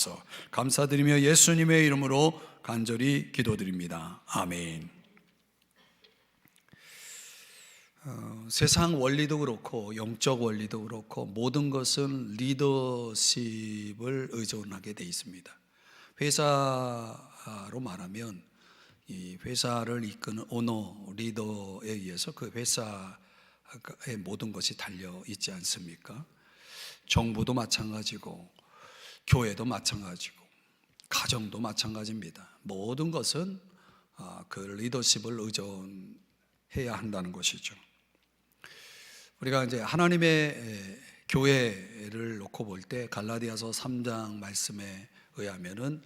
주옵소서. 감사드리며 예수님의 이름으로 간절히 기도드립니다. 아멘. 세상 원리도 그렇고 영적 원리도 그렇고 모든 것은 리더십을 의존하게 돼 있습니다. 회사로 말하면 이 회사를 이끄는 오너, 리더에 의해서 그 회사의 모든 것이 달려 있지 않습니까? 정부도 마찬가지고 교회도 마찬가지고 가정도 마찬가지입니다. 모든 것은 그 리더십을 의존해야 한다는 것이죠. 우리가 이제 하나님의 교회를 놓고 볼 때 갈라디아서 3장 말씀에 의하면은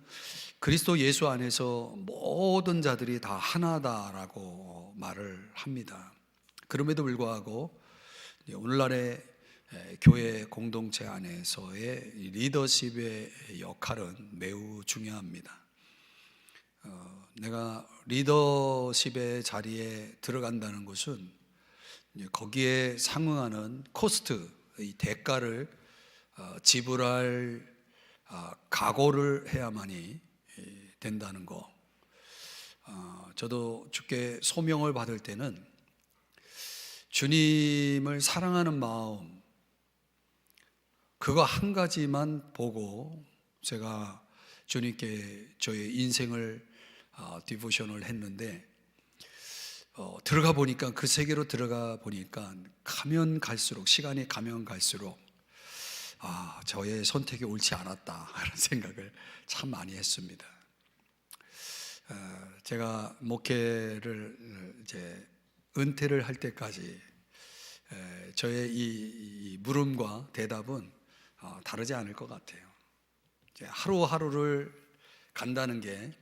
그리스도 예수 안에서 모든 자들이 다 하나다라고 말을 합니다. 그럼에도 불구하고 오늘날의 교회 공동체 안에서의 리더십의 역할은 매우 중요합니다. 내가 리더십의 자리에 들어간다는 것은 거기에 상응하는 코스트, 이 대가를 지불할 각오를 해야만이 된다는 거. 저도 주께 소명을 받을 때는 주님을 사랑하는 마음, 그거 한 가지만 보고 제가 주님께 저의 인생을 디보션을 했는데 들어가 보니까 그 세계로 들어가 보니까 가면 갈수록 시간이 가면 갈수록 저의 선택이 옳지 않았다 하는 생각을 참 많이 했습니다. 제가 목회를 이제 은퇴를 할 때까지 저의 이 물음과 대답은 다르지 않을 것 같아요. 하루하루를 간다는 게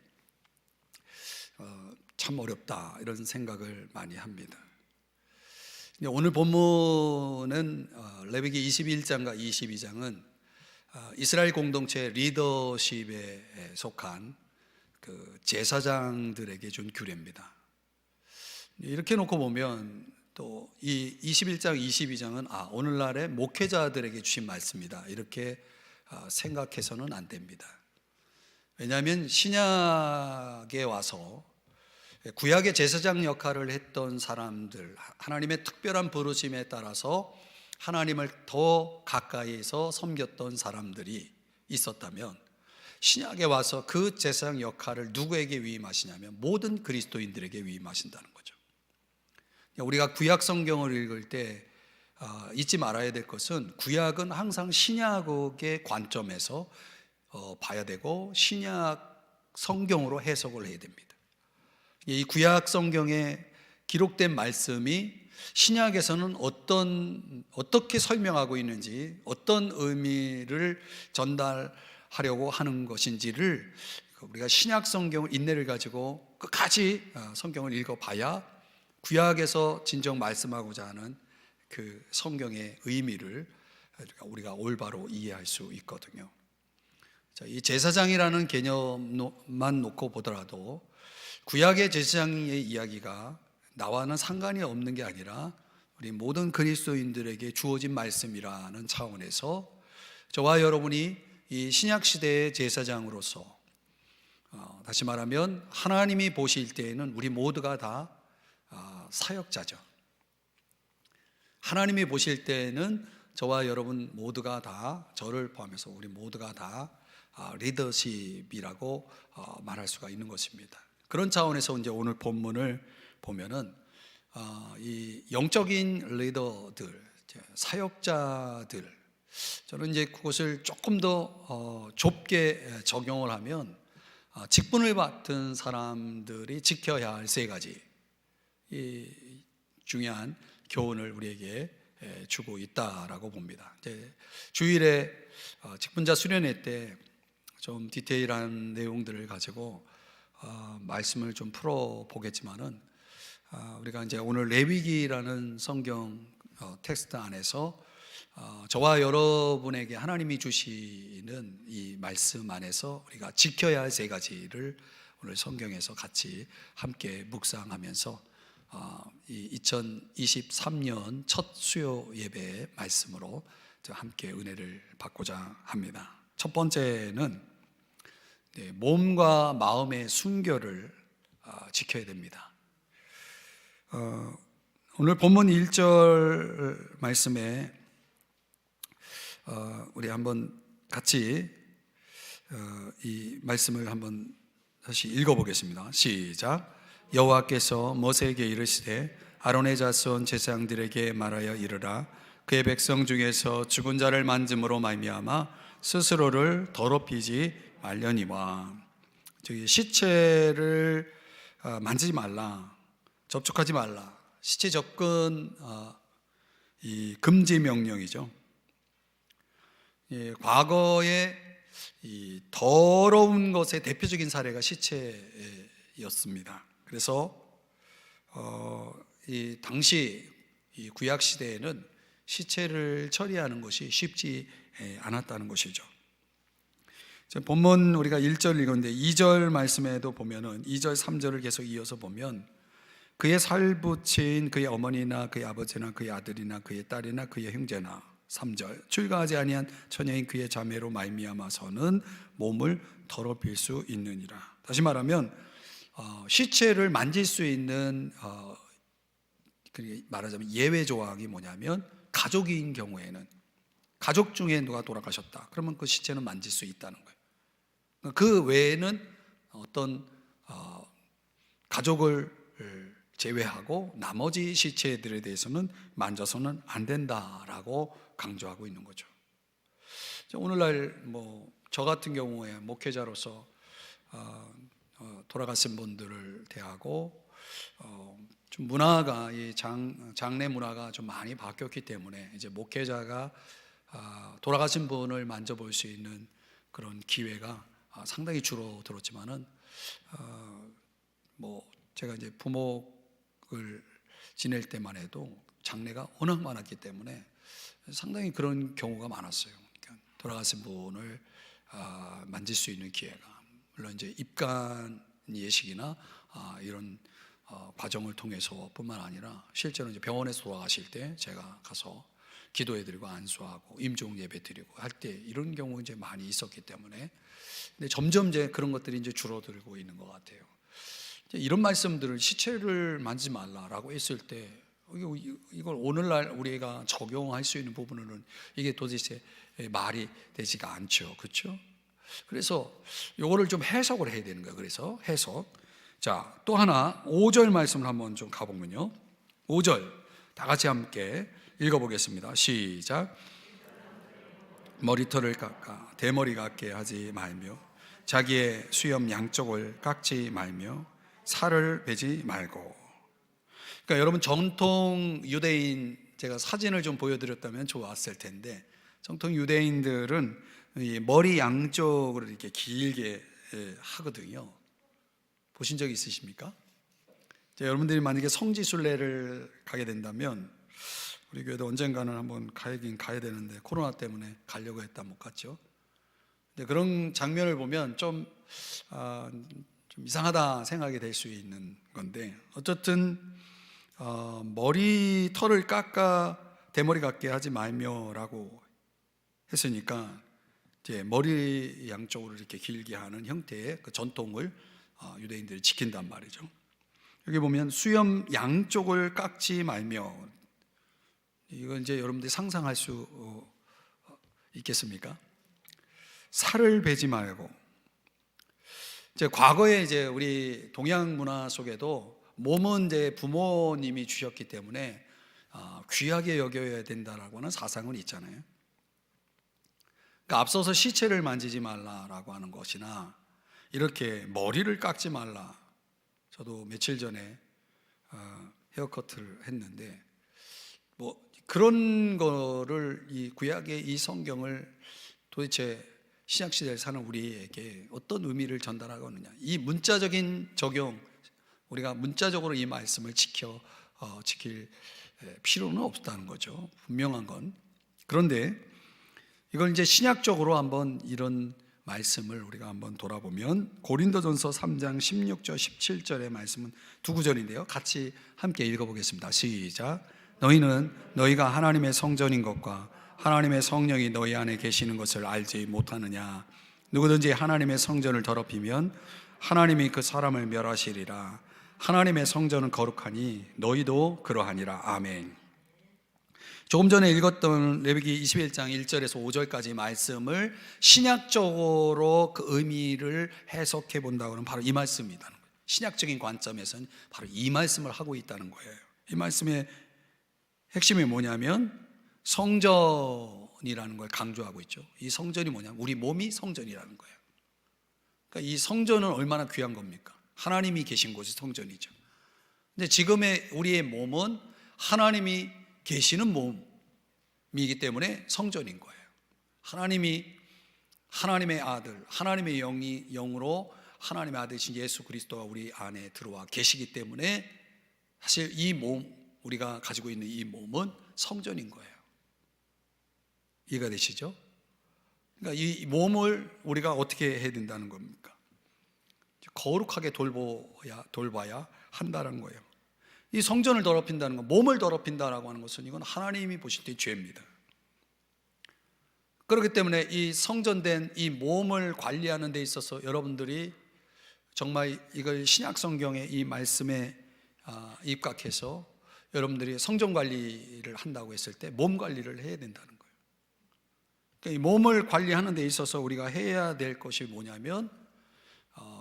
참 어렵다 이런 생각을 많이 합니다. 오늘 본문은 레위기 21장과 22장은 이스라엘 공동체 리더십에 속한 그 제사장들에게 준 규례입니다. 이렇게 놓고 보면 또 이 21장, 22장은 오늘날의 목회자들에게 주신 말씀이다 이렇게 생각해서는 안 됩니다. 왜냐하면 신약에 와서 구약의 제사장 역할을 했던 사람들, 하나님의 특별한 부르심에 따라서 하나님을 더 가까이서 섬겼던 사람들이 있었다면 신약에 와서 그 제사장 역할을 누구에게 위임하시냐면 모든 그리스도인들에게 위임하신다는 거죠. 우리가 구약 성경을 읽을 때 잊지 말아야 될 것은 구약은 항상 신약의 관점에서 봐야 되고 신약 성경으로 해석을 해야 됩니다. 이 구약 성경에 기록된 말씀이 신약에서는 어떻게 설명하고 있는지, 어떤 의미를 전달하려고 하는 것인지를 우리가 신약 성경을 인내를 가지고 끝까지 성경을 읽어봐야 구약에서 진정 말씀하고자 하는 그 성경의 의미를 우리가 올바로 이해할 수 있거든요. 이 제사장이라는 개념만 놓고 보더라도 구약의 제사장의 이야기가 나와는 상관이 없는 게 아니라 우리 모든 그리스도인들에게 주어진 말씀이라는 차원에서 저와 여러분이 이 신약 시대의 제사장으로서 다시 말하면 하나님이 보실 때에는 우리 모두가 다 사역자죠. 하나님이 보실 때에는 저와 여러분 모두가 다, 저를 포함해서 우리 모두가 다 리더십이라고 말할 수가 있는 것입니다. 그런 차원에서 이제 오늘 본문을 보면은 이 영적인 리더들, 사역자들, 저는 이제 그것을 조금 더 좁게 적용을 하면 직분을 맡은 사람들이 지켜야 할 세 가지 이 중요한 교훈을 우리에게 주고 있다라고 봅니다. 이제 주일에 직분자 수련회 때 좀 디테일한 내용들을 가지고 말씀을 좀 풀어 보겠지만은 우리가 이제 오늘 레위기라는 성경 텍스트 안에서 저와 여러분에게 하나님이 주시는 이 말씀 안에서 우리가 지켜야 할 세 가지를 오늘 성경에서 같이 함께 묵상하면서 이 2023년 첫 수요 예배의 말씀으로 함께 은혜를 받고자 합니다. 첫 번째는 몸과 마음의 순결을 지켜야 됩니다. 오늘 본문 1절 말씀에 우리 한번 같이 이 말씀을 한번 다시 읽어보겠습니다. 시작. 여호와께서 모세에게 이르시되 아론의 자손 제사장들에게 말하여 이르라. 그의 백성 중에서 죽은 자를 만짐으로 말미암아 스스로를 더럽히지 말려니와. 저기 시체를 만지지 말라, 접촉하지 말라. 시체 접근 이 금지 명령이죠. 과거에 이 더러운 것의 대표적인 사례가 시체였습니다. 그래서 이 당시 이 구약 시대에는 시체를 처리하는 것이 쉽지 않았다는 것이죠. 본문 우리가 1절 읽었는데 2절 말씀에도 보면은 2절 3절을 계속 이어서 보면 그의 살붙인 그의 어머니나 그의 아버지나 그의 아들이나 그의 딸이나 그의 형제나 3절 출가하지 아니한 처녀인 그의 자매로 말미암아서는 몸을 더럽힐 수 있느니라. 다시 말하면 시체를 만질 수 있는 말하자면 예외 조항이 뭐냐면 가족인 경우에는 가족 중에 누가 돌아가셨다 그러면 그 시체는 만질 수 있다는 거예요. 그 외에는 어떤 가족을 제외하고 나머지 시체들에 대해서는 만져서는 안 된다라고 강조하고 있는 거죠. 오늘날 저 같은 경우에 목회자로서 돌아가신 분들을 대하고 좀 문화가 이 장례 문화가 좀 많이 바뀌었기 때문에 이제 목회자가 돌아가신 분을 만져볼 수 있는 그런 기회가 상당히 줄어들었지만은 제가 이제 부목을 지낼 때만 해도 장례가 워낙 많았기 때문에 상당히 그런 경우가 많았어요. 그러니까 돌아가신 분을 만질 수 있는 기회가, 물론 이제 입간 예식이나 이런 과정을 통해서뿐만 아니라 실제로 이제 병원에서 돌아가실 때 제가 가서 기도해드리고 안수하고 임종 예배드리고 할 때 이런 경우 이제 많이 있었기 때문에, 근데 점점 이제 그런 것들이 이제 줄어들고 있는 것 같아요. 이런 말씀들을 시체를 만지지 말라라고 했을 때 이걸 오늘날 우리가 적용할 수 있는 부분은 이게 도대체 말이 되지가 않죠, 그렇죠? 그래서 이거를 좀 해석을 해야 되는 거예요. 그래서 해석. 자, 또 하나 5절 말씀을 한번 좀 가보면요. 5절 다 같이 함께 읽어보겠습니다. 시작. 머리털을 깎아 대머리 같게 하지 말며 자기의 수염 양쪽을 깎지 말며 살을 베지 말고. 그러니까 여러분 전통 유대인, 제가 사진을 좀 보여드렸다면 좋았을 텐데, 전통 유대인들은 이 머리 양쪽으로 이렇게 길게 하거든요. 보신 적 있으십니까? 여러분들이 만약에 성지순례를 가게 된다면, 우리 교회도 언젠가는 한번 가야긴 가야 되는데 코로나 때문에 가려고 했다 못 갔죠. 근데 그런 장면을 보면 좀 이상하다 생각이 될 수 있는 건데, 어쨌든 머리털을 깎아 대머리 같게 하지 말며라고 했으니까 이제 머리 양쪽으로 이렇게 길게 하는 형태의 그 전통을 유대인들이 지킨단 말이죠. 여기 보면 수염 양쪽을 깎지 말며, 이건 이제 여러분들이 상상할 수 있겠습니까? 살을 베지 말고. 이제 과거에 이제 우리 동양 문화 속에도 몸은 이제 부모님이 주셨기 때문에 귀하게 여겨야 된다라고 하는 사상은 있잖아요. 그러니까 앞서서 시체를 만지지 말라라고 하는 것이나 이렇게 머리를 깎지 말라. 저도 며칠 전에 헤어커트를 했는데 그런 거를 이 구약의 이 성경을 도대체 신약시대에 사는 우리에게 어떤 의미를 전달하겠느냐. 이 문자적인 적용, 우리가 문자적으로 이 말씀을 지킬 필요는 없다는 거죠. 분명한 건. 그런데 이걸 이제 신약적으로 한번 이런 말씀을 우리가 한번 돌아보면 고린도전서 3장 16절 17절의 말씀은 두 구절인데요, 같이 함께 읽어보겠습니다. 시작. 너희는 너희가 하나님의 성전인 것과 하나님의 성령이 너희 안에 계시는 것을 알지 못하느냐. 누구든지 하나님의 성전을 더럽히면 하나님이 그 사람을 멸하시리라. 하나님의 성전은 거룩하니 너희도 그러하니라. 아멘. 조금 전에 읽었던 레위기 21장 1절에서 5절까지 말씀을 신약적으로 그 의미를 해석해 본다고는 바로 이 말씀이라는 거예요. 신약적인 관점에서는 바로 이 말씀을 하고 있다는 거예요. 이 말씀의 핵심이 뭐냐면 성전이라는 걸 강조하고 있죠. 이 성전이 뭐냐면 우리 몸이 성전이라는 거예요. 그러니까 이 성전은 얼마나 귀한 겁니까? 하나님이 계신 곳이 성전이죠. 근데 지금의 우리의 몸은 하나님이 계시는 몸이기 때문에 성전인 거예요. 하나님이 하나님의 아들, 하나님의 영으로 하나님의 아들이신 예수 그리스도가 우리 안에 들어와 계시기 때문에 사실 이 몸, 우리가 가지고 있는 이 몸은 성전인 거예요. 이해가 되시죠? 그러니까 이 몸을 우리가 어떻게 해야 된다는 겁니까? 거룩하게 돌봐야 한다는 거예요. 이 성전을 더럽힌다는 건, 몸을 더럽힌다라고 하는 것은 이건 하나님이 보실 때 죄입니다. 그렇기 때문에 이 성전된 이 몸을 관리하는 데 있어서 여러분들이 정말 이걸 신약 성경의 이 말씀에 입각해서 여러분들이 성전 관리를 한다고 했을 때 몸 관리를 해야 된다는 거예요. 그러니까 이 몸을 관리하는 데 있어서 우리가 해야 될 것이 뭐냐면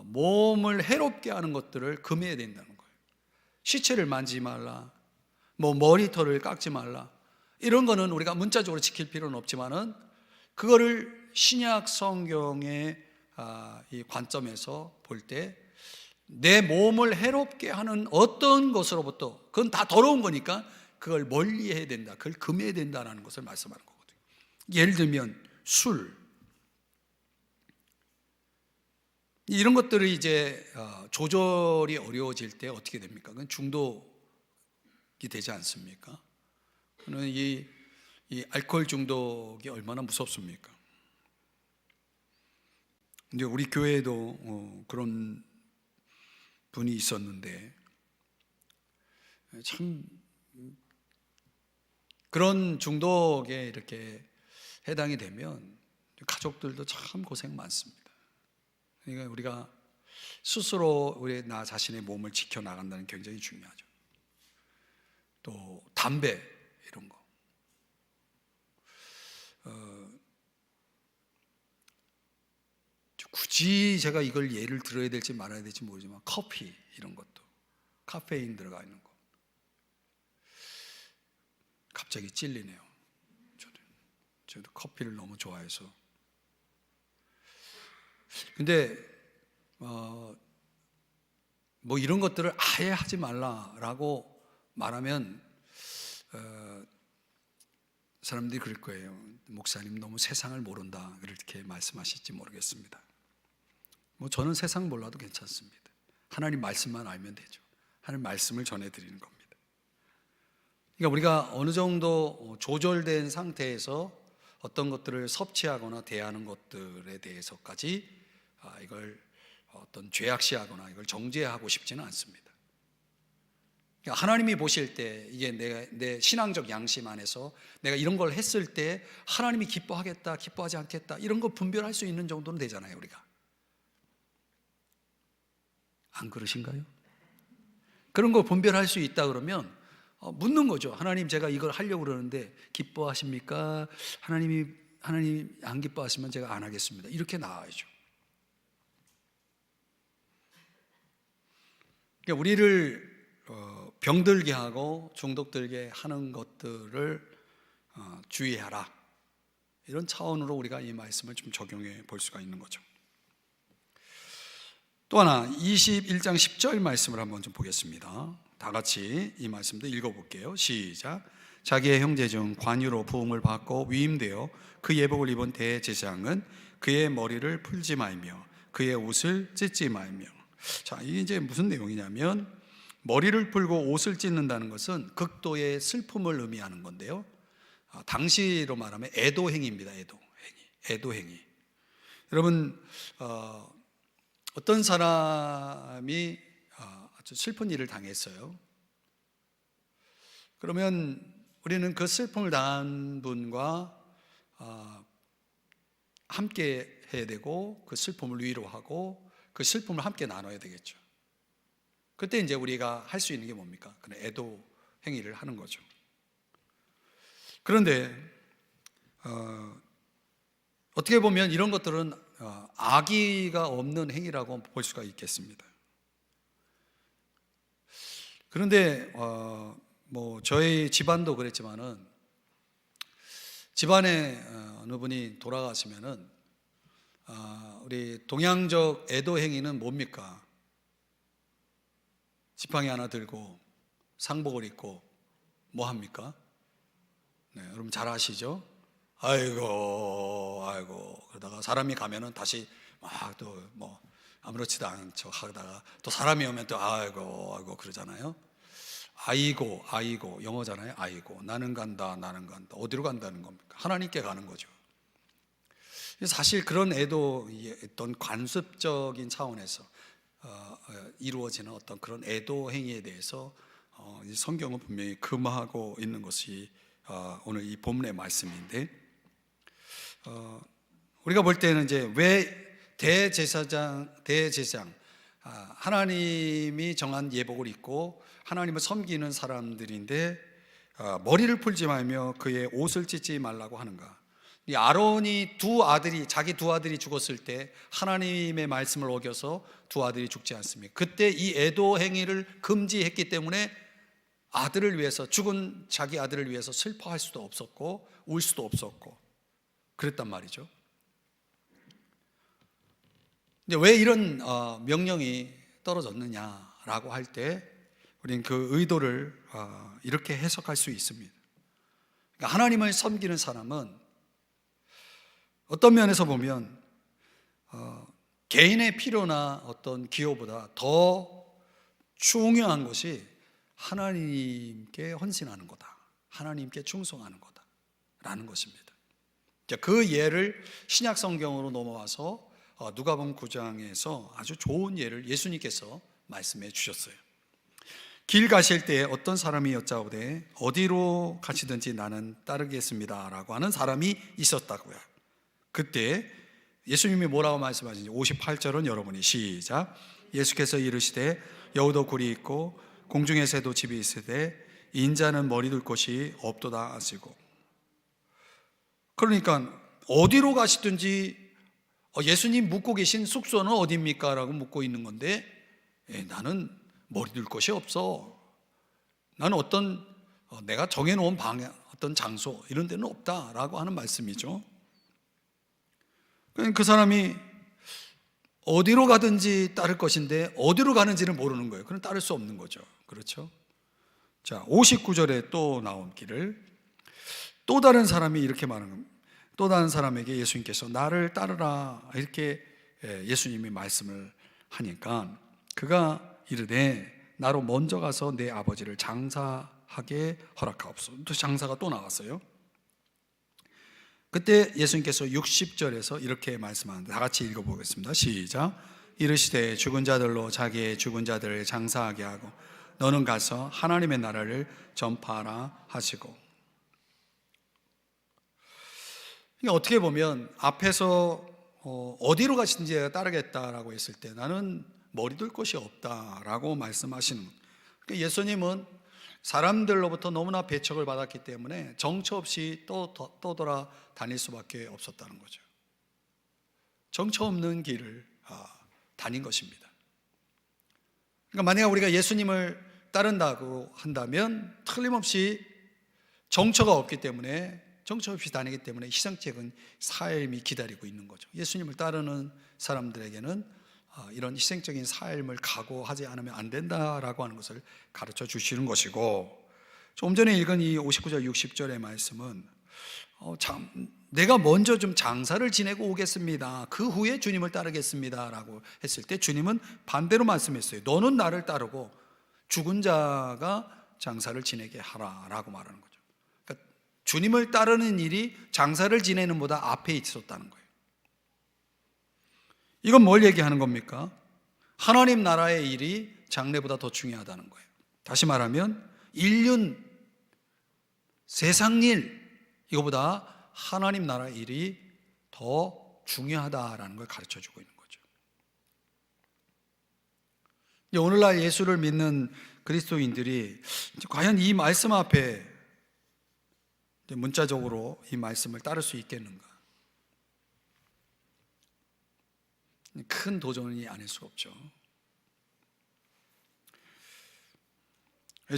몸을 해롭게 하는 것들을 금해야 된다는 거예요. 시체를 만지지 말라, 머리털을 깎지 말라, 이런 거는 우리가 문자적으로 지킬 필요는 없지만은 그거를 신약 성경의 이 관점에서 볼 때 내 몸을 해롭게 하는 어떤 것으로부터, 그건 다 더러운 거니까 그걸 멀리 해야 된다, 그걸 금해야 된다는 것을 말씀하는 거거든요. 예를 들면 술, 이런 것들이 이제 조절이 어려워질 때 어떻게 됩니까? 그건 중독이 되지 않습니까? 그는 이 알코올 중독이 얼마나 무섭습니까? 근데 우리 교회에도 그런 분이 있었는데 참 그런 중독에 이렇게 해당이 되면 가족들도 참 고생 많습니다. 그러니까 우리가 스스로 나 자신의 몸을 지켜나간다는 게 굉장히 중요하죠. 또 담배 이런 거, 굳이 제가 이걸 예를 들어야 될지 말아야 될지 모르지만 커피 이런 것도 카페인 들어가 있는 거 갑자기 찔리네요. 저도 커피를 너무 좋아해서. 근데 뭐 이런 것들을 아예 하지 말라라고 말하면 사람들이 그럴 거예요. 목사님 너무 세상을 모른다, 그렇게 말씀하실지 모르겠습니다. 뭐 저는 세상 몰라도 괜찮습니다. 하나님 말씀만 알면 되죠. 하나님 말씀을 전해드리는 겁니다. 그러니까 우리가 어느 정도 조절된 상태에서 어떤 것들을 섭취하거나 대하는 것들에 대해서까지 이걸 어떤 죄악시하거나 이걸 정죄하고 싶지는 않습니다. 그러니까 하나님이 보실 때 이게 내 신앙적 양심 안에서 내가 이런 걸 했을 때 하나님이 기뻐하겠다, 기뻐하지 않겠다, 이런 거 분별할 수 있는 정도는 되잖아요, 우리가. 안 그러신가요? 그런 거 분별할 수 있다 그러면 묻는 거죠. 하나님, 제가 이걸 하려고 그러는데 기뻐하십니까? 하나님 안 기뻐하시면 제가 안 하겠습니다. 이렇게 나와야죠. 그러니까 우리를 병들게 하고 중독들게 하는 것들을 주의하라, 이런 차원으로 우리가 이 말씀을 좀 적용해 볼 수가 있는 거죠. 또 하나 21장 10절 말씀을 한번 좀 보겠습니다. 다 같이 이 말씀도 읽어볼게요. 시작. 자기의 형제 중 관유로 부음을 받고 위임되어 그 예복을 입은 대제사장은 그의 머리를 풀지 말며 그의 옷을 찢지 말며. 자, 이게 이제 무슨 내용이냐면, 머리를 풀고 옷을 찢는다는 것은 극도의 슬픔을 의미하는 건데요, 당시로 말하면 애도행위입니다. 애도행위. 여러분, 어떤 사람이 아주 슬픈 일을 당했어요. 그러면 우리는 그 슬픔을 당한 분과 함께 해야 되고 그 슬픔을 위로하고 그 슬픔을 함께 나눠야 되겠죠. 그때 이제 우리가 할 수 있는 게 뭡니까? 그런 애도 행위를 하는 거죠. 그런데 어떻게 보면 이런 것들은 악의가 없는 행위라고 볼 수가 있겠습니다. 그런데 뭐 저희 집안도 그랬지만은 집안에 어느 분이 돌아가시면은 우리 동양적 애도 행위는 뭡니까? 지팡이 하나 들고 상복을 입고 뭐 합니까? 네, 여러분 잘 아시죠? 아이고 그러다가 사람이 가면은 다시 막 또 뭐 아무렇지도 않죠 하다가 또 사람이 오면 또 아이고 그러잖아요. 아이고 영어잖아요. 아이고 나는 간다 어디로 간다는 겁니까? 하나님께 가는 거죠. 사실 그런 애도 어떤 관습적인 차원에서 이루어지는 어떤 그런 애도 행위에 대해서 성경은 분명히 금하고 있는 것이 오늘 이 본문의 말씀인데, 우리가 볼 때는 이제 왜 대제사장 하나님이 정한 예복을 입고 하나님을 섬기는 사람들인데 머리를 풀지 말며 그의 옷을 찢지 말라고 하는가? 이 아론이 자기 두 아들이 죽었을 때 하나님의 말씀을 어겨서 두 아들이 죽지 않습니까? 그때 이 애도 행위를 금지했기 때문에 아들을 위해서, 죽은 자기 아들을 위해서 슬퍼할 수도 없었고 울 수도 없었고 그랬단 말이죠. 근데 왜 이런 명령이 떨어졌느냐라고 할 때 우리는 그 의도를 이렇게 해석할 수 있습니다. 그러니까 하나님을 섬기는 사람은 어떤 면에서 보면 개인의 필요나 어떤 기호보다 더 중요한 것이 하나님께 헌신하는 거다, 하나님께 충성하는 거다라는 것입니다. 그 예를 신약 성경으로 넘어와서 누가복음 9장에서 아주 좋은 예를 예수님께서 말씀해 주셨어요. 길 가실 때 어떤 사람이 여짜오되 어디로 가시든지 나는 따르겠습니다 라고 하는 사람이 있었다고요. 그때 예수님이 뭐라고 말씀하시는지 58절은 여러분이 시작. 예수께서 이르시되 여우도 굴이 있고 공중의 새도 집이 있으되 인자는 머리 둘 곳이 없도다 하시고, 그러니까 어디로 가시든지 예수님 묵고 계신 숙소는 어디입니까? 라고 묻고 있는 건데 나는 머리 둘 곳이 없어. 나는 어떤 내가 정해놓은 방향, 어떤 장소 이런 데는 없다라고 하는 말씀이죠. 그 사람이 어디로 가든지 따를 것인데 어디로 가는지는 모르는 거예요. 그럼 따를 수 없는 거죠. 그렇죠? 자, 59절에 또 나온 길을 또 다른 사람이 이렇게 말하는 겁니다. 또 다른 사람에게 예수님께서 나를 따르라 이렇게 예수님이 말씀을 하니까 그가 이르되 나로 먼저 가서 내 아버지를 장사하게 허락하옵소서. 또 장사가 또 나왔어요. 그때 예수님께서 60절에서 이렇게 말씀하는데 다 같이 읽어보겠습니다. 시작. 이르시되 죽은 자들로 자기의 죽은 자들을 장사하게 하고 너는 가서 하나님의 나라를 전파하라 하시고. 어떻게 보면 앞에서 어디로 가시든지 내가 따르겠다라고 했을 때 나는 머리 둘 곳이 없다라고 말씀하시는 거예요. 그러니까 예수님은 사람들로부터 너무나 배척을 받았기 때문에 정처 없이 떠돌아 다닐 수밖에 없었다는 거죠. 정처 없는 길을 다닌 것입니다. 그러니까 만약 우리가 예수님을 따른다고 한다면 틀림없이 정처가 없기 때문에, 정처 없이 다니기 때문에 희생적인 삶이 기다리고 있는 거죠. 예수님을 따르는 사람들에게는 이런 희생적인 삶을 각오하지 않으면 안 된다라고 하는 것을 가르쳐 주시는 것이고, 좀 전에 읽은 이 59절 60절의 말씀은 내가 먼저 좀 장사를 지내고 오겠습니다, 그 후에 주님을 따르겠습니다 라고 했을 때 주님은 반대로 말씀했어요. 너는 나를 따르고 죽은 자가 장사를 지내게 하라 라고 말하는 거죠. 그러니까 주님을 따르는 일이 장사를 지내는 보다 앞에 있었다는 거예요. 이건 뭘 얘기하는 겁니까? 하나님 나라의 일이 장래보다 더 중요하다는 거예요. 다시 말하면 인륜, 세상 일, 이거보다 하나님 나라의 일이 더 중요하다라는 걸 가르쳐주고 있는 거죠. 오늘날 예수를 믿는 그리스도인들이 과연 이 말씀 앞에 문자적으로 이 말씀을 따를 수 있겠는가? 큰 도전이 아닐 수 없죠.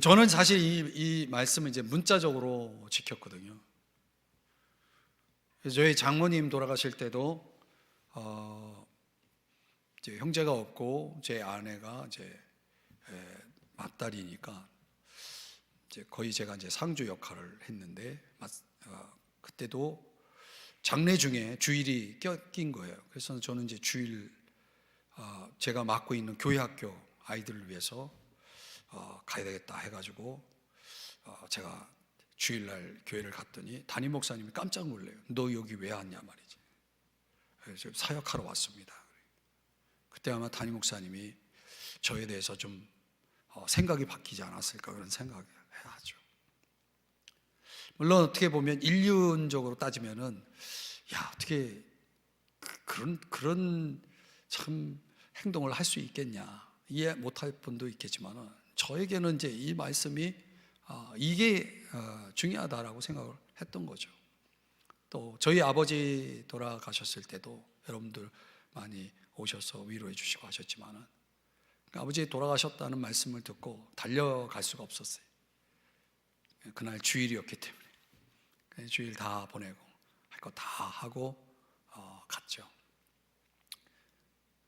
저는 사실 이 말씀을 이제 문자적으로 지켰거든요. 저희 장모님 돌아가실 때도 이제 형제가 없고 제 아내가 이제 맏딸이니까 이제 거의 제가 이제 상주 역할을 했는데 그때도 장례 중에 주일이 낀 거예요. 그래서 저는 이제 주일 제가 맡고 있는 교회 학교 아이들을 위해서 가야 되겠다 해가지고 제가 주일날 교회를 갔더니 담임 목사님이 깜짝 놀래요. 너 여기 왜 왔냐 말이지. 그래서 사역하러 왔습니다. 그때 아마 담임 목사님이 저에 대해서 좀 생각이 바뀌지 않았을까 그런 생각을 하죠. 물론 어떻게 보면 인륜적으로 따지면은 어떻게 그런 참 행동을 할 수 있겠냐 이해 못할 분도 있겠지만은 저에게는 이제 이 말씀이 이게 중요하다라고 생각을 했던 거죠. 또 저희 아버지 돌아가셨을 때도 여러분들 많이 오셔서 위로해 주시고 하셨지만은 아버지 돌아가셨다는 말씀을 듣고 달려갈 수가 없었어요. 그날 주일이었기 때문에 주일 다 보내고 할 거 다 하고 갔죠.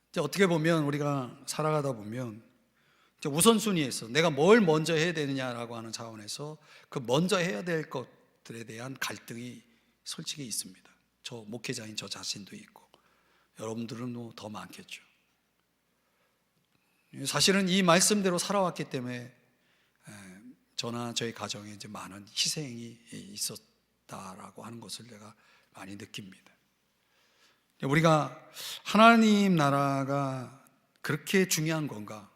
이제 어떻게 보면 우리가 살아가다 보면 우선순위에서 내가 뭘 먼저 해야 되느냐라고 하는 차원에서 그 먼저 해야 될 것들에 대한 갈등이 솔직히 있습니다. 저 목회자인 저 자신도 있고 여러분들은 더 많겠죠. 사실은 이 말씀대로 살아왔기 때문에 저나 저희 가정에 이제 많은 희생이 있었다라고 하는 것을 내가 많이 느낍니다. 우리가 하나님 나라가 그렇게 중요한 건가?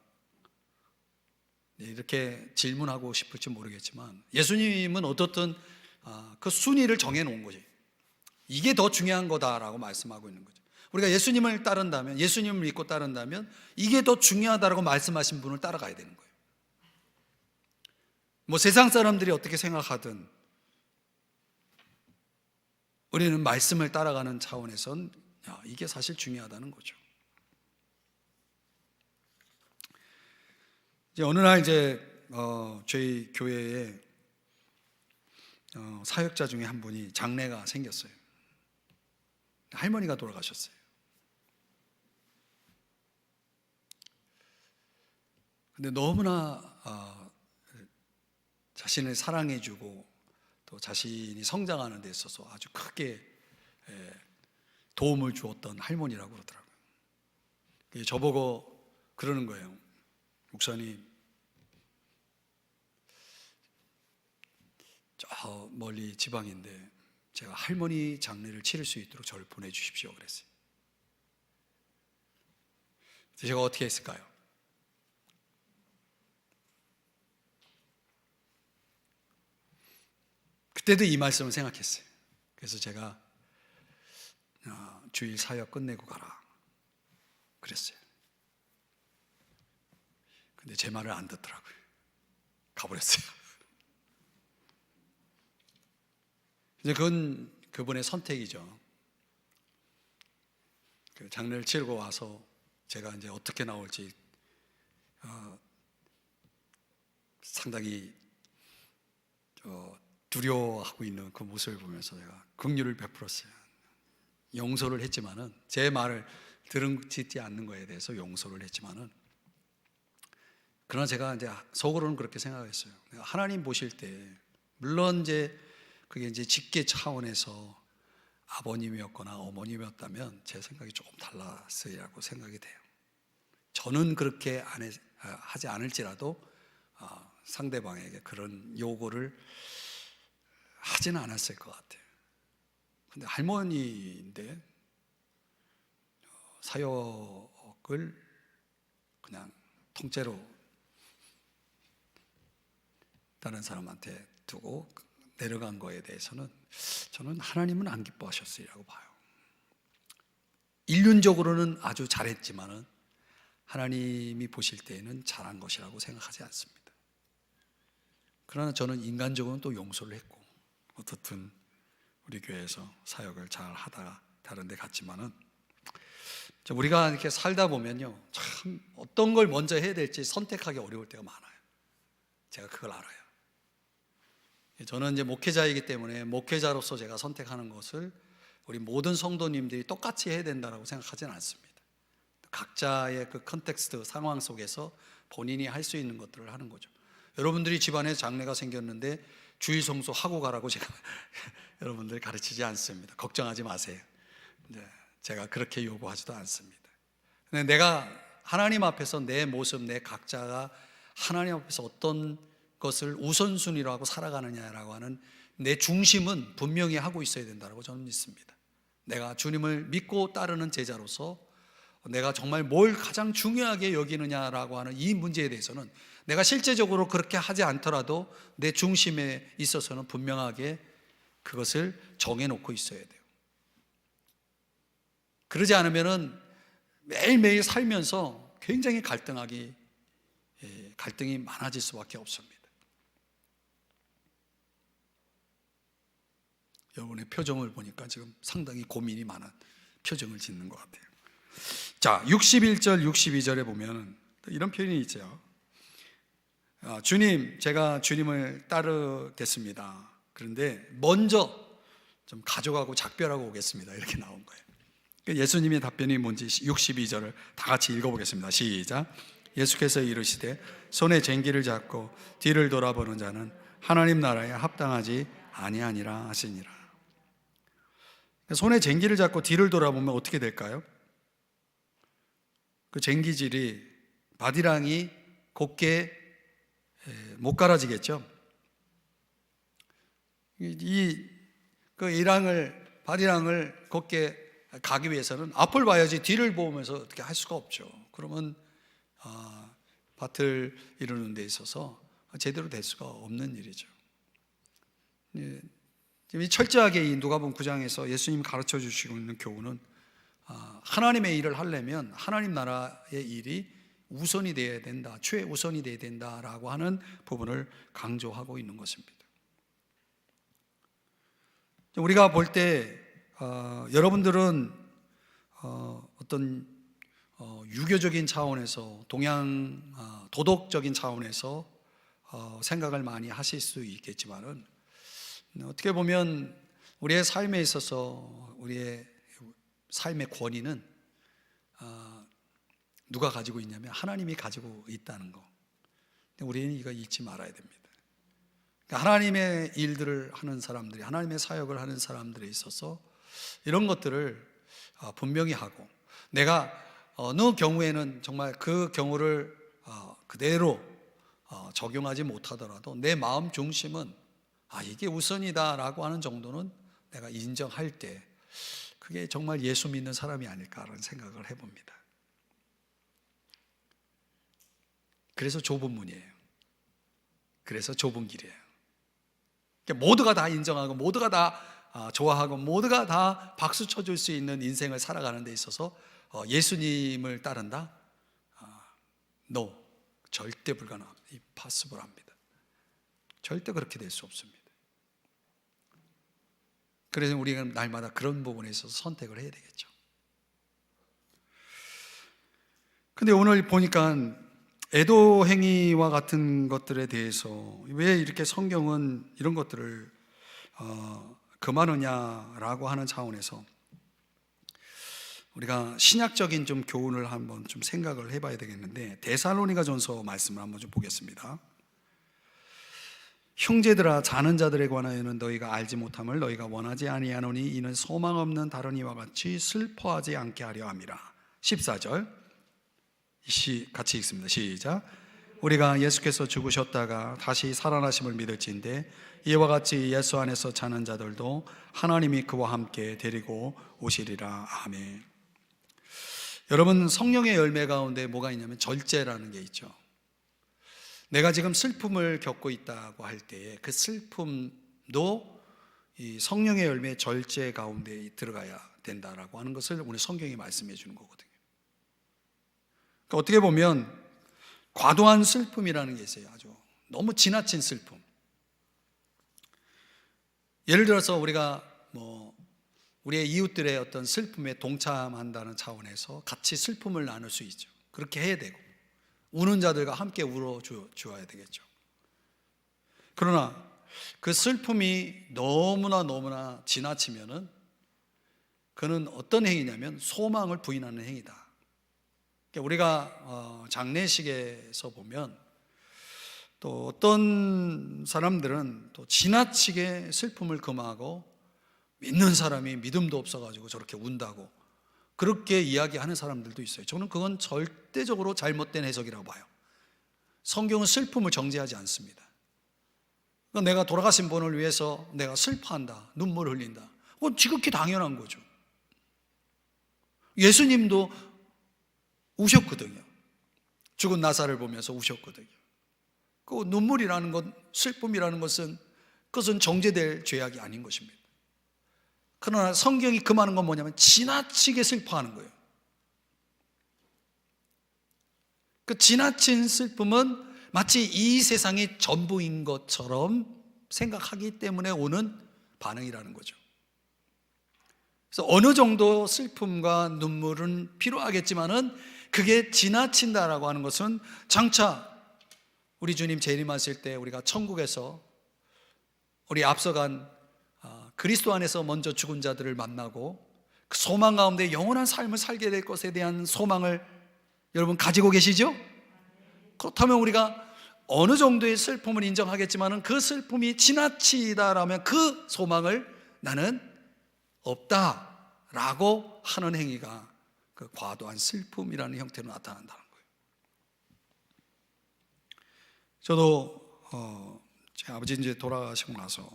이렇게 질문하고 싶을지 모르겠지만 예수님은 어떻든 그 순위를 정해놓은 거지. 이게 더 중요한 거다라고 말씀하고 있는 거죠. 우리가 예수님을 따른다면, 예수님을 믿고 따른다면 이게 더 중요하다라고 말씀하신 분을 따라가야 되는 거예요. 뭐 세상 사람들이 어떻게 생각하든 우리는 말씀을 따라가는 차원에선 이게 사실 중요하다는 거죠. 이제 어느 날 저희 교회에 사역자 중에 한 분이 장례가 생겼어요. 할머니가 돌아가셨어요. 근데 너무나 자신을 사랑해주고 또 자신이 성장하는 데 있어서 아주 크게 도움을 주었던 할머니라고 그러더라고요. 저보고 그러는 거예요. 목사님, 저 멀리 지방인데 제가 할머니 장례를 치를 수 있도록 저를 보내주십시오 그랬어요. 제가 어떻게 했을까요? 그때도 이 말씀을 생각했어요. 그래서 제가 주일 사역 끝내고 가라 그랬어요. 근데 제 말을 안 듣더라고요. 가버렸어요. 이제 그건 그분의 선택이죠. 그 장례를 치르고 와서 제가 이제 어떻게 나올지 상당히 두려워하고 있는 그 모습을 보면서 제가 긍휼을 베풀었어요. 용서를 했지만은 제 말을 듣지 않는 거에 대해서 용서를 했지만은 그러나 제가 이제 속으로는 그렇게 생각했어요. 하나님 보실 때 물론 그게 이제 직계 차원에서 아버님이었거나 어머님이었다면 제 생각이 조금 달랐으리라고 생각이 돼요. 저는 그렇게 하지 않을지라도 상대방에게 그런 요구를 하지는 않았을 것 같아요. 근데 할머니인데 사역을 그냥 통째로 다른 사람한테 두고 내려간 거에 대해서는 저는 하나님은 안 기뻐하셨으리라고 봐요. 인륜적으로는 아주 잘했지만은 하나님이 보실 때에는 잘한 것이라고 생각하지 않습니다. 그러나 저는 인간적으로는 또 용서를 했고, 어떻든 우리 교회에서 사역을 잘 하다가 다른 데 갔지만은, 우리가 이렇게 살다 보면요, 참 어떤 걸 먼저 해야 될지 선택하기 어려울 때가 많아요. 제가 그걸 알아요. 저는 이제 목회자이기 때문에 목회자로서 제가 선택하는 것을 우리 모든 성도님들이 똑같이 해야 된다고 생각하지는 않습니다. 각자의 그 컨텍스트, 상황 속에서 본인이 할 수 있는 것들을 하는 거죠. 여러분들이 집안에 장례가 생겼는데 주일 성수하고 가라고 제가 여러분들 가르치지 않습니다. 걱정하지 마세요. 제가 그렇게 요구하지도 않습니다. 근데 내가 하나님 앞에서 내 모습, 내 각자가 하나님 앞에서 어떤 것을 우선순위로 하고 살아가느냐라고 하는 내 중심은 분명히 하고 있어야 된다고 저는 믿습니다. 내가 주님을 믿고 따르는 제자로서 내가 정말 뭘 가장 중요하게 여기느냐라고 하는 이 문제에 대해서는 내가 실제적으로 그렇게 하지 않더라도 내 중심에 있어서는 분명하게 그것을 정해놓고 있어야 돼요. 그러지 않으면은 매일매일 살면서 굉장히 갈등이 많아질 수밖에 없습니다. 여러분의 표정을 보니까 지금 상당히 고민이 많은 표정을 짓는 것 같아요. 자, 61절, 62절에 보면 이런 표현이 있죠. 주님, 제가 주님을 따르겠습니다. 그런데 먼저 좀 가져가고 작별하고 오겠습니다. 이렇게 나온 거예요. 예수님의 답변이 뭔지 62절을 다 같이 읽어보겠습니다. 시작. 예수께서 이르시되 손에 쟁기를 잡고 뒤를 돌아보는 자는 하나님 나라에 합당하지 아니하니라 하시니라. 손에 쟁기를 잡고 뒤를 돌아보면 어떻게 될까요? 그 쟁기질이 바디랑이 곧게 못 갈아지겠죠. 바디랑을 곧게 가기 위해서는 앞을 봐야지 뒤를 보면서 어떻게 할 수가 없죠. 그러면 밭을 이루는 데 있어서 제대로 될 수가 없는 일이죠. 철저하게 이 누가복음 9장에서 예수님이 가르쳐 주시고 있는 교훈은 하나님의 일을 하려면 하나님 나라의 일이 우선이 되어야 된다, 최우선이 되어야 된다라고 하는 부분을 강조하고 있는 것입니다. 우리가 볼 때 여러분들은 어떤 유교적인 차원에서 도덕적인 차원에서 생각을 많이 하실 수 있겠지만은 어떻게 보면 우리의 삶에 있어서 우리의 삶의 권위는 누가 가지고 있냐면 하나님이 가지고 있다는 거. 우리는 이거 잊지 말아야 됩니다. 하나님의 일들을 하는 사람들이, 하나님의 사역을 하는 사람들에 있어서 이런 것들을 분명히 하고, 내가 어느 경우에는 정말 그 경우를 그대로 적용하지 못하더라도 내 마음 중심은 이게 우선이다라고 하는 정도는 내가 인정할 때 그게 정말 예수 믿는 사람이 아닐까라는 생각을 해봅니다. 그래서 좁은 문이에요. 그래서 좁은 길이에요. 모두가 다 인정하고 모두가 다 좋아하고 모두가 다 박수 쳐줄 수 있는 인생을 살아가는 데 있어서 예수님을 따른다? No, 절대 불가능합니다. impossible 합니다. 절대 그렇게 될 수 없습니다. 그래서 우리가 날마다 그런 부분에 있어서 선택을 해야 되겠죠. 근데 오늘 보니까 애도 행위와 같은 것들에 대해서 왜 이렇게 성경은 이런 것들을 금하느냐라고 하는 차원에서 우리가 신약적인 좀 교훈을 한번 좀 생각을 해봐야 되겠는데, 데살로니가전서 말씀을 한번 좀 보겠습니다. 형제들아, 자는 자들에 관하여는 너희가 알지 못함을 너희가 원하지 아니하노니 이는 소망 없는 다른 이와 같이 슬퍼하지 않게 하려 함이라. 14절 같이 읽습니다. 시작. 우리가 예수께서 죽으셨다가 다시 살아나심을 믿을진데 이와 같이 예수 안에서 자는 자들도 하나님이 그와 함께 데리고 오시리라. 아멘. 여러분, 성령의 열매 가운데 뭐가 있냐면 절제라는 게 있죠. 내가 지금 슬픔을 겪고 있다고 할 때에 그 슬픔도 이 성령의 열매 절제 가운데 들어가야 된다라고 하는 것을 오늘 성경이 말씀해 주는 거거든요. 그러니까 어떻게 보면 과도한 슬픔이라는 게 있어요. 아주 너무 지나친 슬픔. 예를 들어서 우리가 우리의 이웃들의 어떤 슬픔에 동참한다는 차원에서 같이 슬픔을 나눌 수 있죠. 그렇게 해야 되고 우는 자들과 함께 울어 주어야 되겠죠. 그러나 그 슬픔이 너무나 지나치면은 그는 어떤 행위냐면 소망을 부인하는 행위다. 그러니까 우리가 장례식에서 보면 또 어떤 사람들은 또 지나치게 슬픔을 금하고 믿는 사람이 믿음도 없어가지고 저렇게 운다고 그렇게 이야기하는 사람들도 있어요. 저는 그건 절대적으로 잘못된 해석이라고 봐요. 성경은 슬픔을 정죄하지 않습니다. 그러니까 내가 돌아가신 분을 위해서 내가 슬퍼한다, 눈물 흘린다, 그건 지극히 당연한 거죠. 예수님도 우셨거든요. 죽은 나사를 보면서 우셨거든요. 그 눈물이라는 것, 슬픔이라는 것은 그것은 정죄될 죄악이 아닌 것입니다. 그러나 성경이 금하는 건 뭐냐면 지나치게 슬퍼하는 거예요. 그 지나친 슬픔은 마치 이 세상이 전부인 것처럼 생각하기 때문에 오는 반응이라는 거죠. 그래서 어느 정도 슬픔과 눈물은 필요하겠지만은 그게 지나친다라고 하는 것은 장차 우리 주님 재림하실 때 우리가 천국에서 우리 앞서간 그리스도 안에서 먼저 죽은 자들을 만나고 그 소망 가운데 영원한 삶을 살게 될 것에 대한 소망을 여러분 가지고 계시죠? 그렇다면 우리가 어느 정도의 슬픔을 인정하겠지만 그 슬픔이 지나치다라면 그 소망을 나는 없다라고 하는 행위가 그 과도한 슬픔이라는 형태로 나타난다는 거예요. 저도 제 아버지 이제 돌아가시고 나서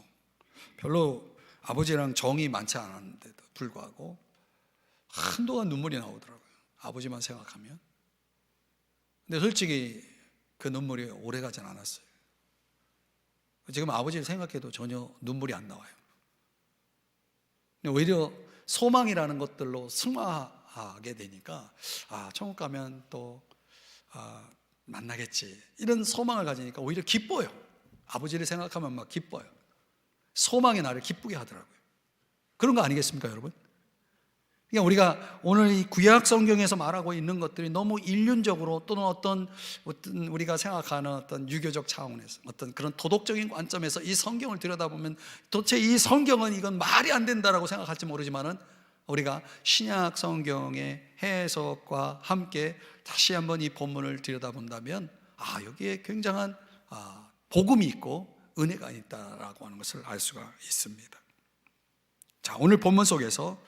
별로 아버지랑 정이 많지 않았는데도 불구하고 한동안 눈물이 나오더라고요. 아버지만 생각하면. 근데 솔직히 그 눈물이 오래 가진 않았어요. 지금 아버지를 생각해도 전혀 눈물이 안 나와요. 오히려 소망이라는 것들로 승화하게 되니까 천국 가면 또 만나겠지 이런 소망을 가지니까 오히려 기뻐요. 아버지를 생각하면 막 기뻐요. 소망이 나를 기쁘게 하더라고요. 그런 거 아니겠습니까, 여러분? 그러니까 우리가 오늘 이 구약 성경에서 말하고 있는 것들이 너무 일륜적으로 또는 어떤 우리가 생각하는 어떤 유교적 차원에서 어떤 그런 도덕적인 관점에서 이 성경을 들여다보면 도대체 이 성경은 이건 말이 안 된다라고 생각할지 모르지만은 우리가 신약 성경의 해석과 함께 다시 한번 이 본문을 들여다본다면 여기에 굉장한 복음이 있고 은혜가 있다라고 하는 것을 알 수가 있습니다. 자, 오늘 본문 속에서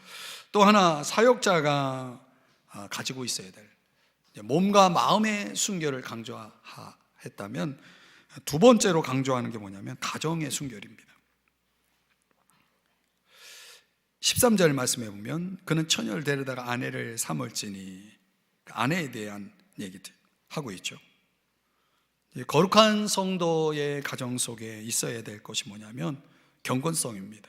또 하나 사역자가 가지고 있어야 될 몸과 마음의 순결을 강조했다면 두 번째로 강조하는 게 뭐냐면 가정의 순결입니다. 13절 말씀해 보면 그는 처녀를 데려다가 아내를 삼을지니 아내에 대한 얘기들 하고 있죠. 거룩한 성도의 가정 속에 있어야 될 것이 뭐냐면 경건성입니다.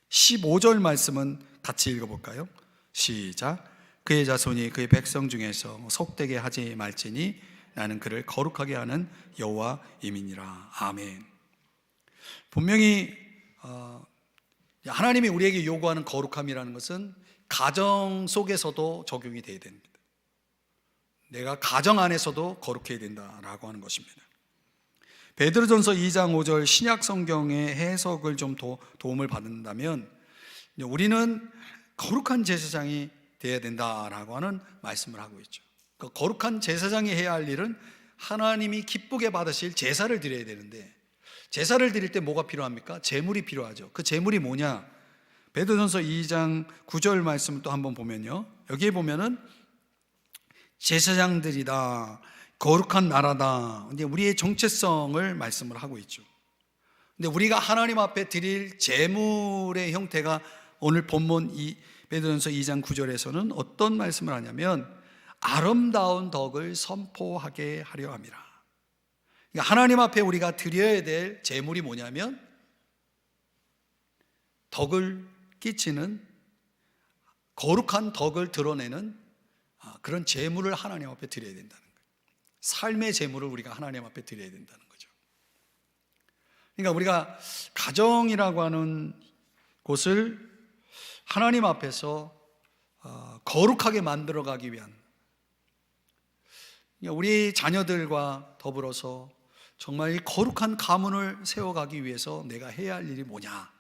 15절 말씀은 같이 읽어볼까요? 시작. 그의 자손이 그의 백성 중에서 속되게 하지 말지니 나는 그를 거룩하게 하는 여호와임이니라. 아멘. 분명히 하나님이 우리에게 요구하는 거룩함이라는 것은 가정 속에서도 적용이 돼야 됩니다. 내가 가정 안에서도 거룩해야 된다라고 하는 것입니다. 베드로전서 2장 5절 신약 성경의 해석을 좀 도움을 받는다면 우리는 거룩한 제사장이 되어야 된다라고 하는 말씀을 하고 있죠. 그 거룩한 제사장이 해야 할 일은 하나님이 기쁘게 받으실 제사를 드려야 되는데 제사를 드릴 때 뭐가 필요합니까? 제물이 필요하죠. 그 제물이 뭐냐? 베드로전서 2장 9절 말씀을 또 한번 보면요, 여기에 보면은 제사장들이다, 거룩한 나라다, 이제 우리의 정체성을 말씀을 하고 있죠. 근데 우리가 하나님 앞에 드릴 제물의 형태가 오늘 본문 베드로전서 2장 9절에서는 어떤 말씀을 하냐면 아름다운 덕을 선포하게 하려 함이라. 그러니까 하나님 앞에 우리가 드려야 될 제물이 뭐냐면 덕을 끼치는 거룩한 덕을 드러내는 그런 제물을 하나님 앞에 드려야 된다는 거예요. 삶의 제물을 우리가 하나님 앞에 드려야 된다는 거죠. 그러니까 우리가 가정이라고 하는 곳을 하나님 앞에서 거룩하게 만들어가기 위한, 우리 자녀들과 더불어서 정말 이 거룩한 가문을 세워가기 위해서 내가 해야 할 일이 뭐냐,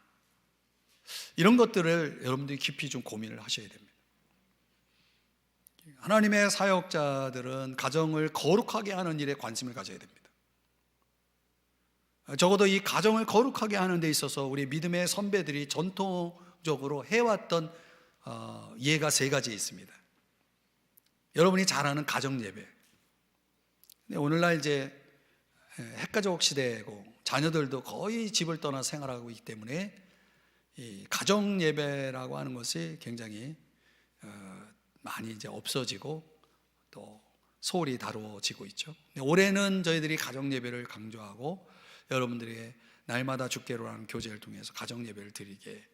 이런 것들을 여러분들이 깊이 좀 고민을 하셔야 됩니다. 하나님의 사역자들은 가정을 거룩하게 하는 일에 관심을 가져야 됩니다. 적어도 이 가정을 거룩하게 하는 데 있어서 우리 믿음의 선배들이 전통적으로 해왔던 예가 3가지 있습니다. 여러분이 잘 아는 가정 예배. 오늘날 이제 핵가족 시대고 자녀들도 거의 집을 떠나 생활하고 있기 때문에 이 가정 예배라고 하는 것이 굉장히 많이 이제 없어지고 또 소홀히 다루어지고 있죠. 올해는 저희들이 가정 예배를 강조하고 여러분들에게 날마다 주께로라는 교제를 통해서 가정 예배를 드리게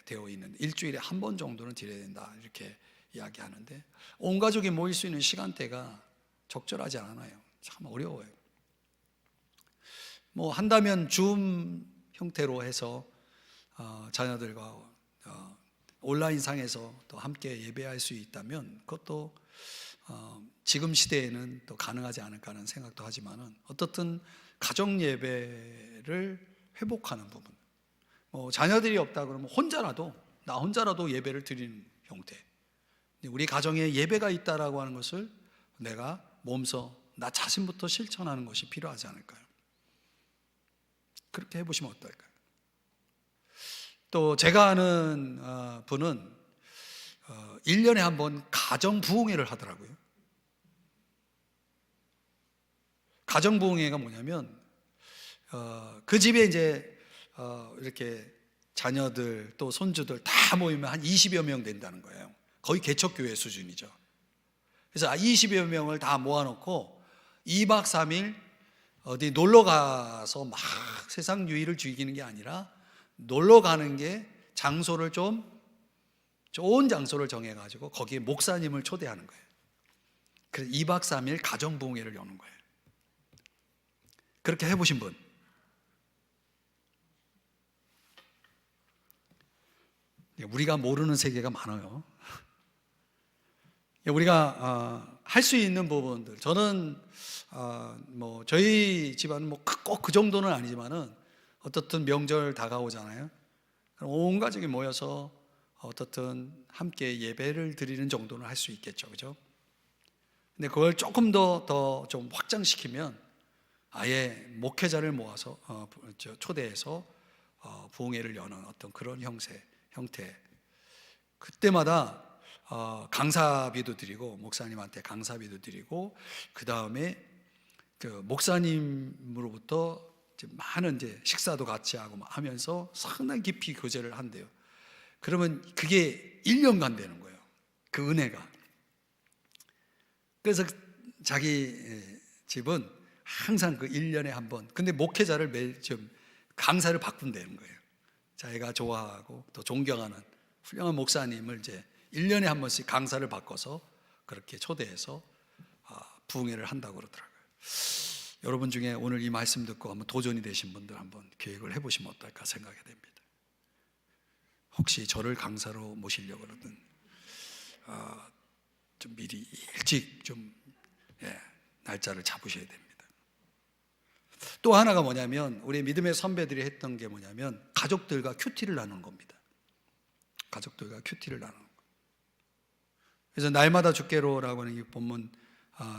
되어 있는, 일주일에 한 번 정도는 드려야 된다, 이렇게 이야기하는데 온 가족이 모일 수 있는 시간대가 적절하지 않아요. 참 어려워요. 뭐 한다면 줌 형태로 해서 자녀들과 온라인상에서 또 함께 예배할 수 있다면 그것도 지금 시대에는 또 가능하지 않을까 하는 생각도 하지만은, 어떻든 가정 예배를 회복하는 부분, 자녀들이 없다 그러면 나 혼자라도 예배를 드리는 형태, 우리 가정에 예배가 있다라고 하는 것을 내가 몸소 나 자신부터 실천하는 것이 필요하지 않을까요? 그렇게 해보시면 어떨까요? 또 제가 아는 분은 1년에 한 번 가정 부흥회를 하더라고요. 가정 부흥회가 뭐냐면 그 집에 이제 이렇게 자녀들 또 손주들 다 모이면 한 20여 명 된다는 거예요. 거의 개척교회 수준이죠. 그래서 20여 명을 다 모아놓고 2박 3일 어디 놀러 가서 막 세상 유의를 즐기는 게 아니라, 놀러 가는 게 장소를 좀 좋은 장소를 정해가지고 거기에 목사님을 초대하는 거예요. 그래서 2박 3일 가정 부흥회를 여는 거예요. 그렇게 해보신 분? 우리가 모르는 세계가 많아요. 우리가 할 수 있는 부분들, 저는 뭐 저희 집안은 뭐 꼭 그 정도는 아니지만은 어떻든 명절 다가오잖아요. 그럼 온 가족이 모여서 어떻든 함께 예배를 드리는 정도는 할 수 있겠죠, 그죠? 근데 그걸 조금 더 좀 확장시키면 아예 목회자를 모아서 초대해서 부흥회를 여는 어떤 그런 형태. 그때마다 강사비도 드리고, 목사님한테 강사비도 드리고, 그 다음에 그 목사님으로부터 많은 이제 식사도 같이 하고 하면서 상당히 깊이 교제를 한대요. 그러면 그게 1년간 되는 거예요, 그 은혜가. 그래서 자기 집은 항상 그 1년에 한 번, 근데 목회자를 매일 좀 강사를 바꾼다는 거예요. 자기가 좋아하고 또 존경하는 훌륭한 목사님을 이제 1년에 한 번씩 강사를 바꿔서 그렇게 초대해서 부흥회를 한다고 그러더라고요. 여러분 중에 오늘 이 말씀 듣고 한번 도전이 되신 분들 한번 계획을 해보시면 어떨까 생각이 됩니다. 혹시 저를 강사로 모시려고 그러든 좀 미리 일찍 좀 날짜를 잡으셔야 됩니다. 또 하나가 뭐냐면, 우리 믿음의 선배들이 했던 게 뭐냐면 가족들과 큐티를 나누는 겁니다. 가족들과 큐티를 나누는 거. 그래서 날마다 주께로라고 하는 이 본문,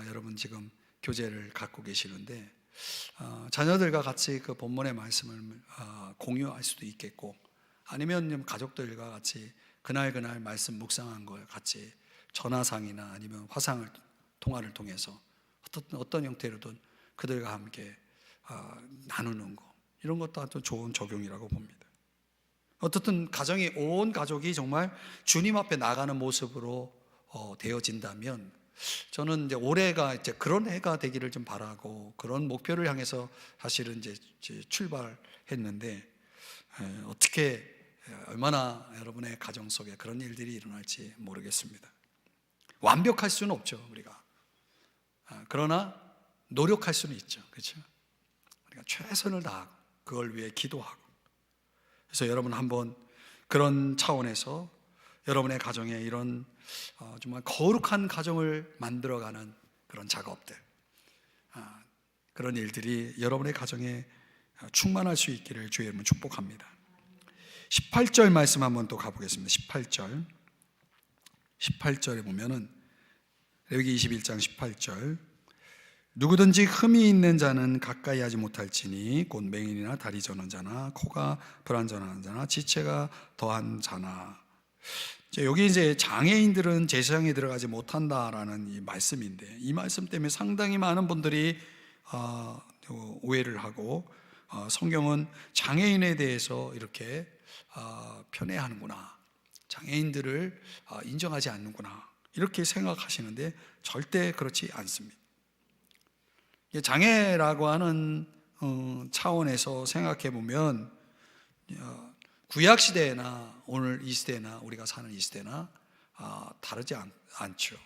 여러분 지금 교재를 갖고 계시는데 자녀들과 같이 그 본문의 말씀을 공유할 수도 있겠고, 아니면 가족들과 같이 그날 말씀 묵상한 걸 같이 전화상이나 아니면 통화를 통해서 어떤 형태로든 그들과 함께 나누는 거, 이런 것도 아주 좋은 적용이라고 봅니다. 어떻든 온 가족이 정말 주님 앞에 나가는 모습으로 되어진다면, 저는 이제 올해가 이제 그런 해가 되기를 좀 바라고 그런 목표를 향해서 사실은 이제 출발했는데, 어떻게 얼마나 여러분의 가정 속에 그런 일들이 일어날지 모르겠습니다. 완벽할 수는 없죠, 우리가. 그러나 노력할 수는 있죠. 그렇죠? 우리가 최선을 다하고 그걸 위해 기도하고. 그래서 여러분 한번 그런 차원에서 여러분의 가정에 이런 정말 거룩한 가정을 만들어가는 그런 작업들, 그런 일들이 여러분의 가정에 충만할 수 있기를 주의 이름으로 축복합니다. 18절 말씀 한번 또 가보겠습니다. 18절에 보면은 레위기 21장 18절, 누구든지 흠이 있는 자는 가까이 하지 못할지니 곧 맹인이나 다리 저는 자나 코가 불완전한 자나 지체가 더한 자나. 여기 이제 장애인들은 제사장에 들어가지 못한다라는 이 말씀인데, 이 말씀 때문에 상당히 많은 분들이 오해를 하고 성경은 장애인에 대해서 이렇게 편애하는구나, 장애인들을 인정하지 않는구나, 이렇게 생각하시는데 절대 그렇지 않습니다. 장애라고 하는 차원에서 생각해 보면 구약시대나 오늘 이 시대나 우리가 사는 이 시대나 다르지 않죠.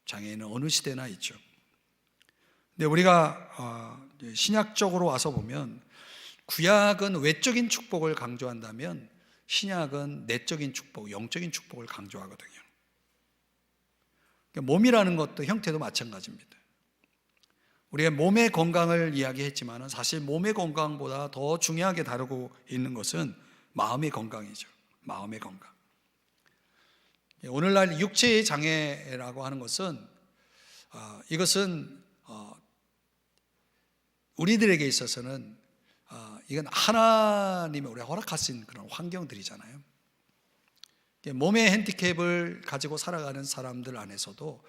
장애인은 어느 시대나 있죠. 근데 우리가 신약적으로 와서 보면 구약은 외적인 축복을 강조한다면 신약은 내적인 축복, 영적인 축복을 강조하거든요. 몸이라는 것도 형태도 마찬가지입니다. 우리가 몸의 건강을 이야기했지만 사실 몸의 건강보다 더 중요하게 다루고 있는 것은 마음의 건강이죠. 마음의 건강. 오늘날 육체의 장애라고 하는 것은 이것은 우리들에게 있어서는 이건 하나님이 우리가 허락하신 그런 환경들이잖아요. 몸의 핸디캡을 가지고 살아가는 사람들 안에서도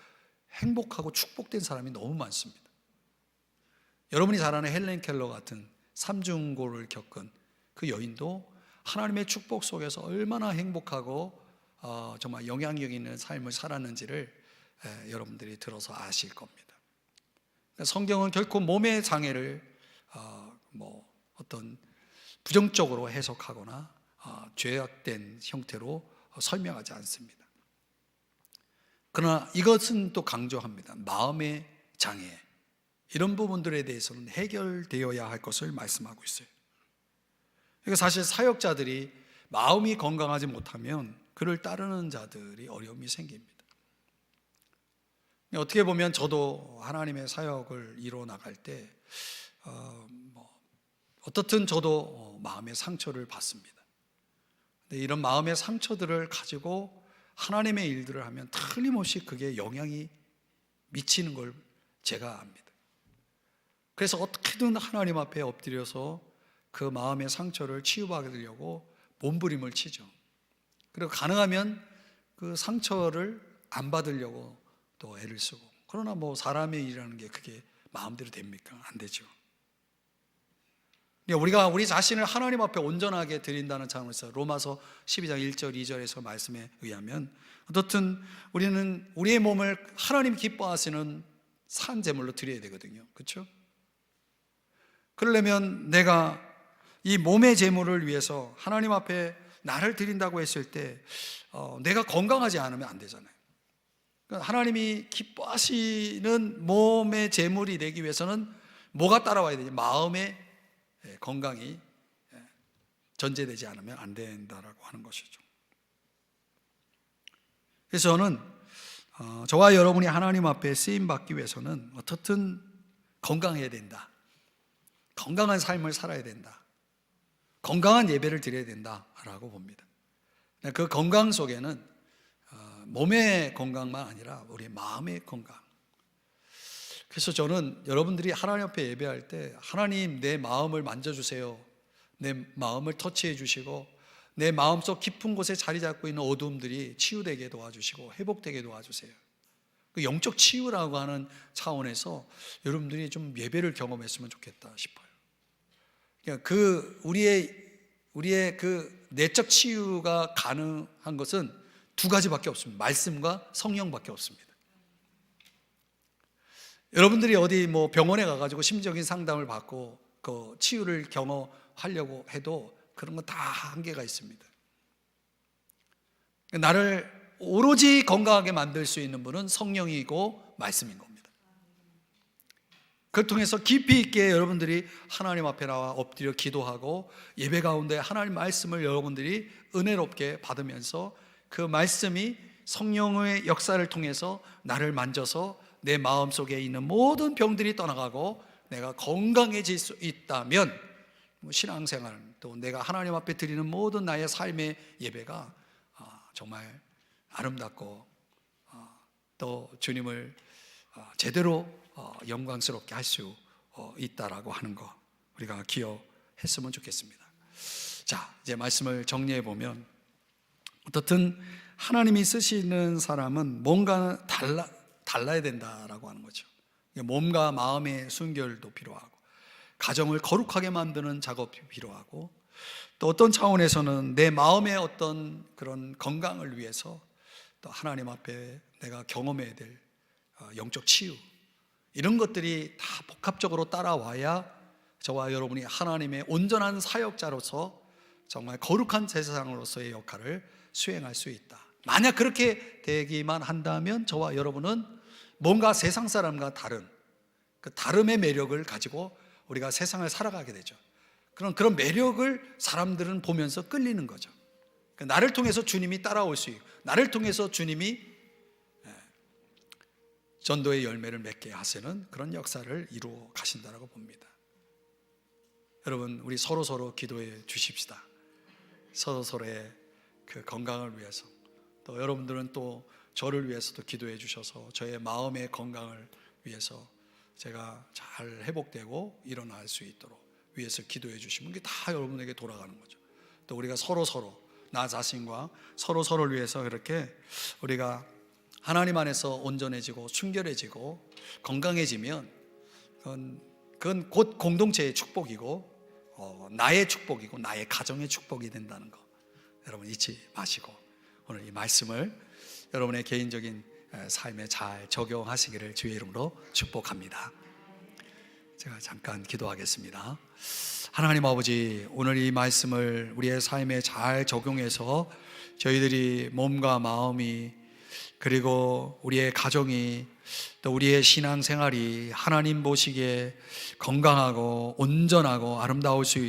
행복하고 축복된 사람이 너무 많습니다. 여러분이 잘 아는 헬렌 켈러 같은 삼중고를 겪은 그 여인도 하나님의 축복 속에서 얼마나 행복하고 정말 영향력 있는 삶을 살았는지를 여러분들이 들어서 아실 겁니다. 성경은 결코 몸의 장애를 어떤 부정적으로 해석하거나 죄악된 형태로 설명하지 않습니다. 그러나 이것은 또 강조합니다. 마음의 장애, 이런 부분들에 대해서는 해결되어야 할 것을 말씀하고 있어요. 그러니까 사실 사역자들이 마음이 건강하지 못하면 그를 따르는 자들이 어려움이 생깁니다. 어떻게 보면 저도 하나님의 사역을 이루어 나갈 때 어떻든 저도 마음의 상처를 받습니다. 근데 이런 마음의 상처들을 가지고 하나님의 일들을 하면 틀림없이 그게 영향이 미치는 걸 제가 압니다. 그래서 어떻게든 하나님 앞에 엎드려서 그 마음의 상처를 치유받으려고 몸부림을 치죠. 그리고 가능하면 그 상처를 안 받으려고 또 애를 쓰고. 그러나 사람의 일이라는 게 그게 마음대로 됩니까? 안 되죠. 우리가 우리 자신을 하나님 앞에 온전하게 드린다는 차원에서 로마서 12장 1절 2절에서 말씀에 의하면 어떻든 우리는 우리의 몸을 하나님 기뻐하시는 산 제물로 드려야 되거든요. 그렇죠? 그러려면 내가 이 몸의 제물을 위해서 하나님 앞에 나를 드린다고 했을 때 내가 건강하지 않으면 안 되잖아요. 하나님이 기뻐하시는 몸의 제물이 되기 위해서는 뭐가 따라와야 되지? 마음의 건강이 전제되지 않으면 안 된다라고 하는 것이죠. 그래서 저는 저와 여러분이 하나님 앞에 쓰임받기 위해서는 어떻든 건강해야 된다, 건강한 삶을 살아야 된다, 건강한 예배를 드려야 된다라고 봅니다. 그 건강 속에는 몸의 건강만 아니라 우리 마음의 건강. 그래서 저는 여러분들이 하나님 앞에 예배할 때 하나님 내 마음을 만져주세요, 내 마음을 터치해 주시고 내 마음속 깊은 곳에 자리 잡고 있는 어두움들이 치유되게 도와주시고 회복되게 도와주세요. 그 영적 치유라고 하는 차원에서 여러분들이 좀 예배를 경험했으면 좋겠다 싶어요. 그러니까 우리의 그 내적 치유가 가능한 것은 두 가지밖에 없습니다. 말씀과 성령밖에 없습니다. 여러분들이 어디 병원에 가가지고 심적인 상담을 받고 그 치유를 경험하려고 해도 그런 건 다 한계가 있습니다. 나를 오로지 건강하게 만들 수 있는 분은 성령이고 말씀인 겁니다. 그걸 통해서 깊이 있게 여러분들이 하나님 앞에 나와 엎드려 기도하고 예배 가운데 하나님 말씀을 여러분들이 은혜롭게 받으면서 그 말씀이 성령의 역사를 통해서 나를 만져서 내 마음속에 있는 모든 병들이 떠나가고 내가 건강해질 수 있다면 신앙생활 또 내가 하나님 앞에 드리는 모든 나의 삶의 예배가 정말 아름답고 또 주님을 제대로 영광스럽게 할 수 있다라고 하는 거 우리가 기억했으면 좋겠습니다. 자, 이제 말씀을 정리해 보면 어떻든 하나님이 쓰시는 사람은 뭔가 달라야 된다라고 하는 거죠. 몸과 마음의 순결도 필요하고 가정을 거룩하게 만드는 작업이 필요하고 또 어떤 차원에서는 내 마음의 어떤 그런 건강을 위해서 또 하나님 앞에 내가 경험해야 될 영적 치유 이런 것들이 다 복합적으로 따라와야 저와 여러분이 하나님의 온전한 사역자로서 정말 거룩한 제사장으로서의 역할을 수행할 수 있다. 만약 그렇게 되기만 한다면 저와 여러분은 뭔가 세상 사람과 다른 그 다름의 매력을 가지고 우리가 세상을 살아가게 되죠. 그런 매력을 사람들은 보면서 끌리는 거죠. 나를 통해서 주님이 따라올 수 있고 나를 통해서 주님이 전도의 열매를 맺게 하시는 그런 역사를 이루어 가신다라고 봅니다. 여러분, 우리 서로 기도해 주십시다. 서로의 그 건강을 위해서 또 여러분들은 또 저를 위해서도 기도해 주셔서 저의 마음의 건강을 위해서 제가 잘 회복되고 일어날 수 있도록 위해서 기도해 주시면 그게 다 여러분에게 돌아가는 거죠. 또 우리가 서로 나 자신과 서로를 위해서 그렇게 우리가 하나님 안에서 온전해지고 순결해지고 건강해지면 그건 곧 공동체의 축복이고 나의 축복이고 나의 가정의 축복이 된다는 거 여러분 잊지 마시고 오늘 이 말씀을 여러분의 개인적인 삶에 잘 적용하시기를 주의 이름으로 축복합니다. 제가 잠깐 기도하겠습니다. 하나님 아버지, 오늘 이 말씀을 우리의 삶에 잘 적용해서 저희들이 몸과 마음이 그리고 우리의 가정이 또 우리의 신앙생활이 하나님 보시기에 건강하고 온전하고 아름다울 수